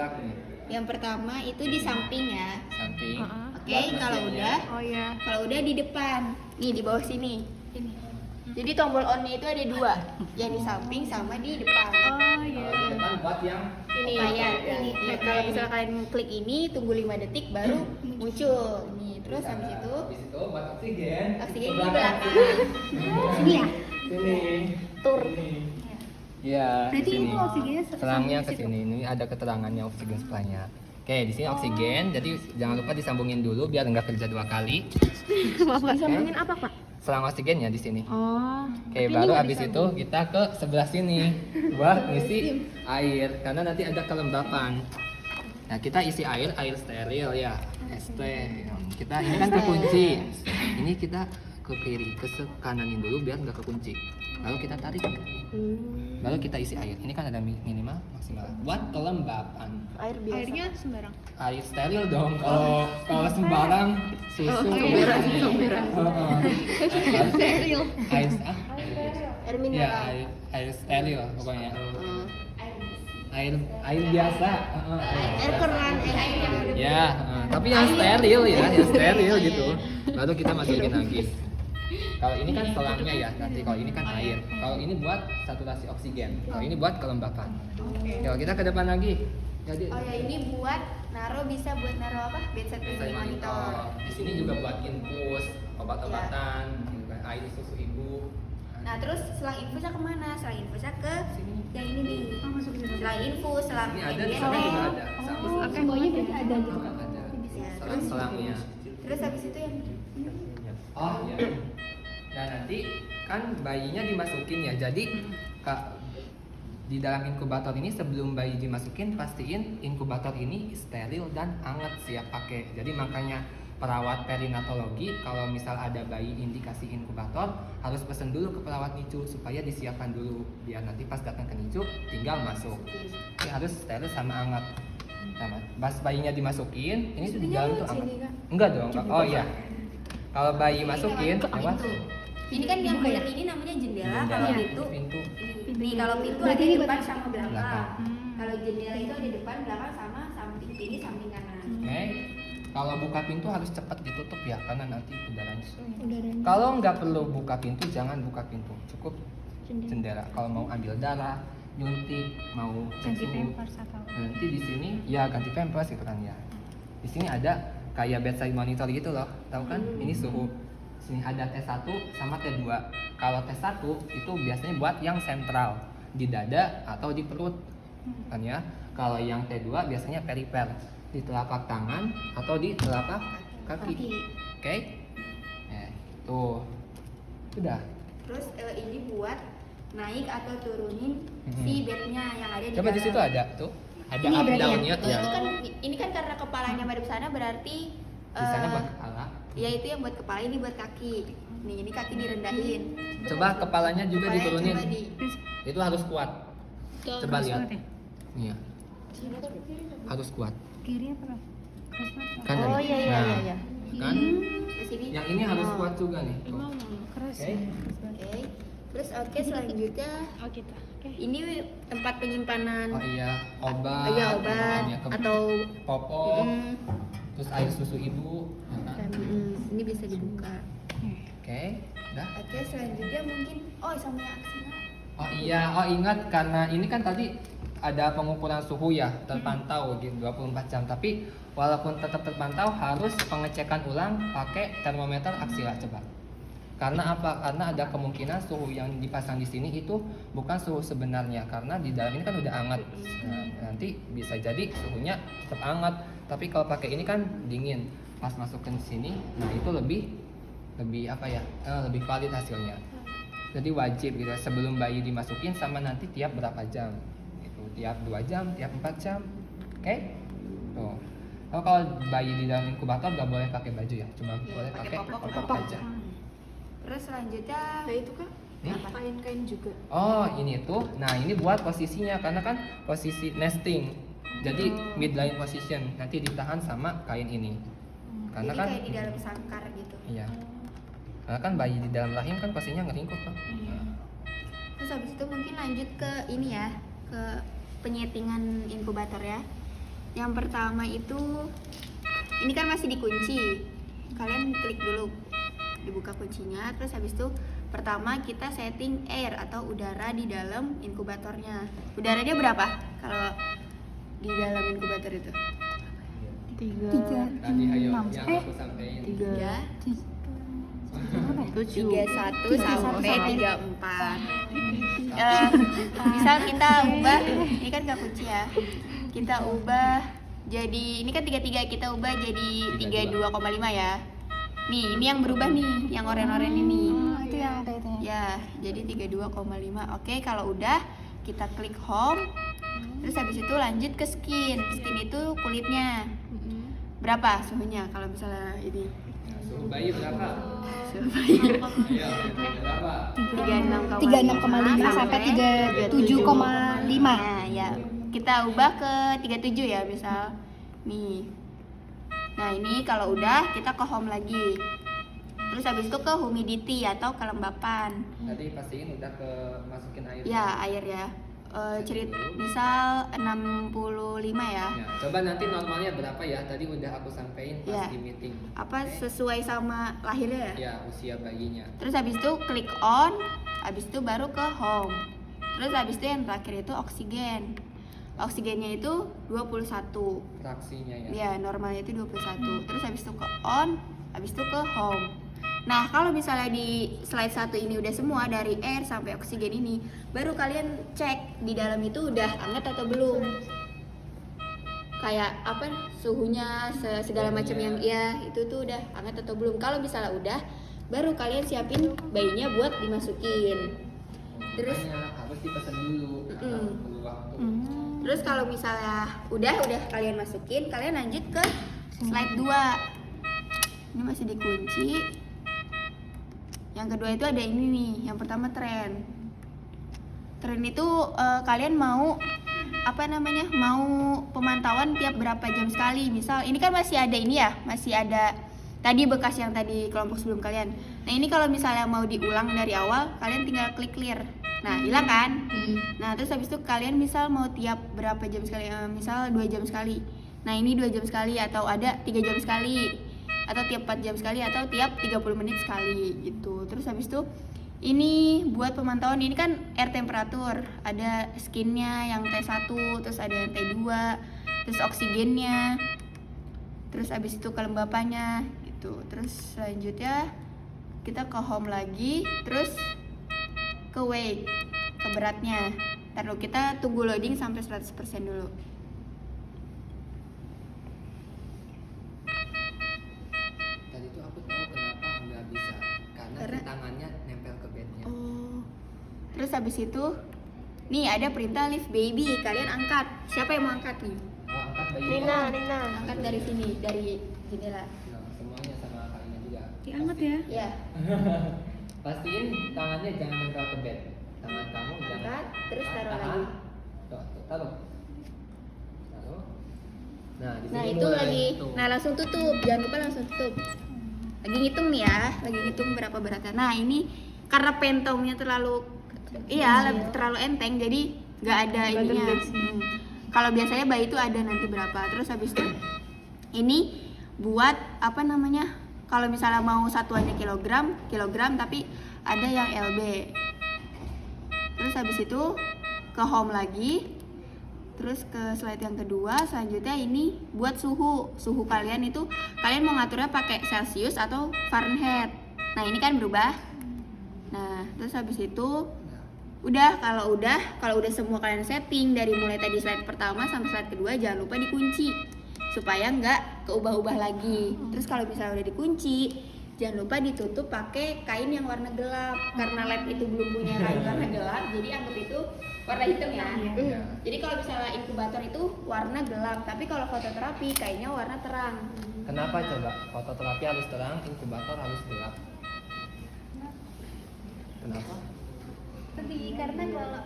gerak nih. Yang pertama itu di samping ya. Samping. Oke, kalau udah, kalau udah di depan. Nih di bawah sini. Ini. Jadi tombol on-nya itu ada dua, yang di samping sama di depan. Kalau di depan buat yang Ini layar. Ini. Kalau misalnya kalian klik ini, tunggu 5 detik baru muncul. Nih, terus habis itu buat oksigen. oksigen di Belakang. belakang. Sini ya. Sini. Tur. Iya. Berarti sini. itu oksigennya Selangnya ke sini. Ini ada keterangannya oksigen supply-nya. Oke, di sini oksigen. Jadi jangan lupa disambungin dulu biar nggak kerja 2 kali. Disambungin apa, Pak? Selang oksigennya di sini. Oh. Oke, baru habis itu kita ke sebelah sini buat ngisi air karena nanti ada kelembapan. Nah, kita isi air steril ya. ST. Kita ini kan kekunci. Ini kita ke kiri, ke kananin dulu biar nggak kekunci. Lalu kita tarik. Baru kita isi air. Ini kan ada minimal maksimal buat kelembapan. Air biasa. Airnya sembarang. Air steril dong. Kalau sembarang susu. Steril. Air Air ya, mineral. air steril pokoknya. Air biasa. Air keran, air. Ya, tapi yang steril ya, yang steril gitu. Lalu kita masukin lagi. Kalau ini kan selangnya ya, nanti kalau ini kan air. Kalau ini buat saturasi oksigen. Kalau ini buat kelembapan. Kalau kita ke depan lagi. Jadi Oh ya, ini buat bisa buat naruh apa? Bedside Saya monitor. Di sini juga buat infus, obat-obatan, gitu kan, air susu ibu. Nah, terus selang infusnya kemana? Selang infusnya ke Sini. yang ini nih. Oh, masuk ke situ. Selang infus, selang Ini ada, di IBS. sana juga ada. Semuanya berarti ada gitu. Ada. Ya, Selangnya. terus habis itu yang Oh iya. Nah nanti kan bayinya dimasukin ya. Jadi kak di dalam inkubator ini sebelum bayi dimasukin pastiin inkubator ini steril dan hangat siap pakai. Jadi makanya perawat perinatologi kalau misal ada bayi indikasi inkubator harus pesen dulu ke perawat NICU supaya disiapkan dulu biar nanti pas datang ke NICU tinggal masuk. Ini harus steril sama hangat. Sama. Pas bayinya dimasukin, ini di dalam tuh hangat. Enggak dong. Oh iya. Kalau bayi masukin lewat ini kan yang kayak ini namanya jendela, kalau pintu pintu. nih kalau pintu ada Berarti di ini depan berarti- sama belakang. Belakang. Kalau jendela itu ada depan, belakang sama samping kiri, samping kanan. Oke. Kalau buka pintu harus cepat ditutup ya karena nanti udaranya. Udaranya. Kalau nggak perlu buka pintu jangan buka pintu, cukup jendela. Kalau mau ambil darah, nyuntik, mau cek Ganti suhu, pampers atau nanti di sini ya ganti pampers gitu kan ya. Di sini ada kayak bedside monitor gitu loh, tahu kan? Ini suhu. Sini ada T1 sama T2. Kalau T1 itu biasanya buat yang sentral di dada atau di perut kan ya. Kalau yang T2 biasanya perifer di telapak tangan atau di telapak kaki. Oke? Ya, tuh. Udah. Terus ini buat naik atau turunin Mhm. si bednya yang ada di Coba di dalam. situ ada tuh. Ada Ini up berarti down-nya Oh, ya. itu kan ini kan karena kepalanya madep sana berarti Di sana buat kepala. ya itu yang buat kepala, ini buat kaki. Nih ini kaki direndahin. Coba kepalanya juga Kepalanya diturunin. coba di- Itu harus kuat. Coba Cross lihat. banget ya? Iya. Harus kuat. Kiri apa? Cross banget ya? Kanan. Oh iya iya Nah, iya iya. Kan? Ke sini. Yang ini harus Oh. kuat juga nih. Tuh. Cross Oke. ya? Cross banget. Oke. Terus oke selanjutnya Oh kita. Oke. ini tempat penyimpanan Oh iya, obat. iya, obat misalnya ke atau popok, Mm, terus air susu ibu. Nah, ini bisa dibuka. Oke, udah. Oke selanjutnya mungkin sama yang aksina. Oh iya, oh ingat karena ini kan tadi ada pengukuran suhu ya, terpantau di 24 jam. Tapi walaupun tetap terpantau harus pengecekan ulang pakai termometer aksila coba. Karena apa? Karena ada kemungkinan suhu yang dipasang di sini itu bukan suhu sebenarnya karena di dalam ini kan udah hangat. Nah, nanti bisa jadi suhunya tetap hangat. Tapi kalau pakai ini kan dingin. Pas masukin ke sini, nah itu lebih apa ya? Lebih valid hasilnya. Jadi wajib gitu sebelum bayi dimasukin sama nanti tiap berapa jam. Itu tiap 2 jam, tiap 4 jam. Oke? Tuh. Kalau bayi di dalam inkubator nggak boleh pakai baju ya, cuma boleh pakai popok aja. Terus selanjutnya itu kan Hmm? kain-kain juga. Oh ini tuh, nah ini buat posisinya karena kan posisi nesting. Jadi midline position nanti ditahan sama kain ini. Karena jadi kan, kayak di dalam sangkar gitu. iya. Karena kan bayi di dalam rahim kan posisinya ngeringkuk kan. Terus habis itu mungkin lanjut ke ini ya, ke penyetingan inkubator ya. Yang pertama itu ini kan masih dikunci. Kalian klik dulu, dibuka kuncinya. Terus habis itu pertama kita setting air atau udara di dalam inkubatornya. Udaranya berapa kalau di dalam inkubator itu? 3, Tadi ayo 6, yang aku sampein. 3, 7, 31 sampai 34. Misal kita ubah, ini kan gak kunci ya. Kita ubah jadi, ini kan 33, kita ubah jadi 32,5 ya. Nih, ini yang berubah nih, yang oren-oren ini. itu yang tanya. Ya, jadi 32,5. Oke, kalau udah kita klik home. Terus habis itu lanjut ke skin. Skin itu kulitnya. Berapa suhunya kalau misalnya ini? Nah, suhu bayi berapa? Suhu bayi. Ayo, berapa? 36,5 sampai 37,5. Nah, ya. Kita ubah ke 37 ya, misal. Nih. Nah, ini kalau udah kita ke home lagi. Terus habis itu ke humidity atau kelembapan. Tadi pastiin udah ke masukin air. Ya, air ya. Misal 65 ya. Ya, coba nanti normalnya berapa ya? Tadi udah aku sampein Ya. pas di meeting. Apa Oke? sesuai sama lahirnya ya? Ya, usia bayinya. Terus habis itu klik on, habis itu baru ke home. Terus habis itu yang terakhir itu oksigen. Oksigennya itu 21. Fraksinya ya. Ya, normalnya itu 21. Terus habis itu ke on, habis itu ke home. Nah, kalau misalnya di slide 1 ini udah semua dari air sampai oksigen ini, baru kalian cek di dalam itu udah hangat atau belum. Kayak apa suhunya segala macam yang itu tuh udah hangat atau belum. Kalau misalnya udah, baru kalian siapin bayinya buat dimasukin. Terus Makanya harus dipesan dulu karena perlu waktu. Terus kalau misalnya udah kalian masukin, kalian lanjut ke slide 2. Ini masih dikunci. Yang kedua itu ada ini nih. Yang pertama tren. Tren itu kalian mau apa namanya? Mau pemantauan tiap berapa jam sekali. Misal ini kan masih ada ini ya, masih ada tadi bekas yang tadi kelompok sebelum kalian. Nah, ini kalau misalnya mau diulang dari awal, kalian tinggal klik clear. Nah, hilang kan? Nah, terus habis itu kalian misal mau tiap berapa jam sekali, misal 2 jam sekali. Nah, ini 2 jam sekali atau ada 3 jam sekali atau tiap 4 jam sekali atau tiap 30 menit sekali gitu. Terus habis itu ini buat pemantauan, ini kan air temperatur, ada skinnya yang T1, terus ada yang T2, terus oksigennya, terus habis itu kelembapannya gitu. Terus selanjutnya kita ke home lagi, terus ke weight, ke beratnya. Ntar dulu kita tunggu loading sampai 100% dulu. Tadi tuh aku tahu kenapa nggak bisa karena si tangannya nempel ke bednya. Oh. Terus habis itu nih ada perintah lift baby, kalian angkat. Siapa yang mau angkat nih? Oh, angkat bayinya. Nina. Angkat dari sini, dari jendela. Nah, semuanya sama kalinya juga. Diangkat ya. Ya, Pastiin tangannya jangan nempel ke bed. Tangan kamu jangan. angkat, terus taruh tahan. lagi. Tuh, taruh. Taruh. Nah, di Nah sini itu mulai lagi, tuh. nah langsung tutup, jangan lupa langsung tutup. Lagi ngitung nih ya, lagi ngitung berapa beratnya. Nah ini karena pentongnya terlalu, terlalu enteng, jadi nggak ada ininya. Kalau biasanya bayi itu ada nanti berapa. Terus habis itu ini buat apa namanya? Kalau misalnya mau satuannya kilogram, tapi ada yang LB. Terus habis itu ke home lagi. Terus ke slide yang kedua, selanjutnya ini buat suhu kalian itu kalian mau ngaturnya pakai Celsius atau Fahrenheit. Nah ini kan berubah. Nah terus habis itu kalau udah semua kalian setting dari mulai tadi slide pertama sampai slide kedua, jangan lupa dikunci supaya nggak keubah-ubah lagi. Terus kalau misalnya udah dikunci, jangan lupa ditutup pakai kain yang warna gelap. Karena lab itu belum punya kain warna gelap, jadi anggap itu warna hitam ya. Iya. Jadi kalau misalnya inkubator itu warna gelap, tapi kalau fototerapi kainnya warna terang. Kenapa coba? Fototerapi harus terang, inkubator harus gelap. Kenapa? Karena kalau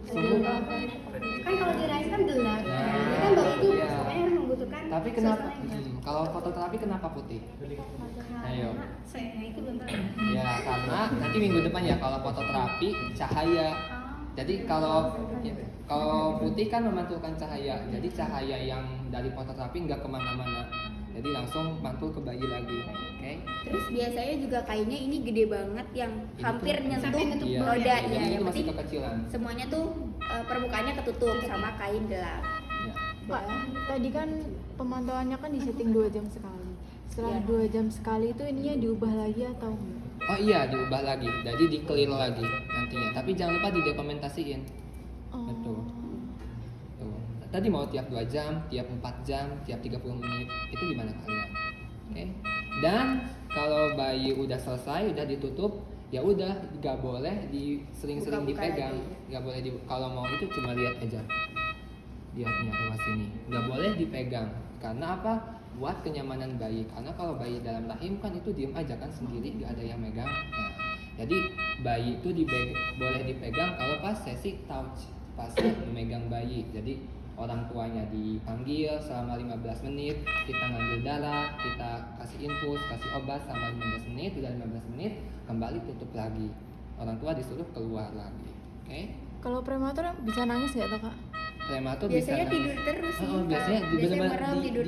Suhu kan? kan kalau di rice kan gelap. Nah, Ini kan baru itu iya. pokoknya harus membutuhkan. Tapi kenapa? suasananya. Kalau fototerapi kenapa putih? Ayo. Saya itu belum tahu. Ya karena nanti minggu depan ya kalau fototerapi cahaya Jadi kalau putih kan memantulkan cahaya, jadi cahaya yang dari fototerapi nggak kemana-mana, jadi langsung mantul ke bayi lagi. Oke. Terus biasanya juga kainnya ini gede banget yang Ini hampir tuh- nyentuh Sampai nutup Iya, roda jadi ya. itu Yang masih penting kekecilan. semuanya tuh permukaannya ketutup sama kain gelap. Ya. Pak, tadi kan pemantauannya kan disetting 2 jam sekali. Setelah Iya. 2 jam sekali itu ininya diubah lagi atau enggak? Oh iya, diubah lagi, jadi di clear lagi nantinya. Tapi jangan lupa didokumentasiin. Oh. Betul. Tuh. Tadi mau tiap 2 jam, tiap 4 jam, tiap 30 menit, itu gimana kalian? Oke. Dan kalau bayi udah selesai, udah ditutup, ya udah nggak boleh sering-sering Buka-buka dipegang, lagi. nggak boleh kalau mau itu cuma lihat aja. Lihatnya lewat sini, nggak boleh dipegang. Karena apa? Buat kenyamanan bayi. Karena kalau bayi dalam rahim kan itu diem aja kan sendiri, nggak ada yang megang. Nah, jadi bayi itu boleh dipegang kalau pas sesi touch, pas memegang bayi. Jadi orang tuanya dipanggil selama 15 menit, kita ngambil darah, kita kasih infus, kasih obat selama 15 menit, udah 15 menit, kembali tutup lagi. Orang tua disuruh keluar lagi. Oke? Kalau prematur bisa nangis nggak tuh kak? Prematur Biasanya bisa tidur terus sih. Oh, Kak. biasanya Biasanya bener-bener merem tidur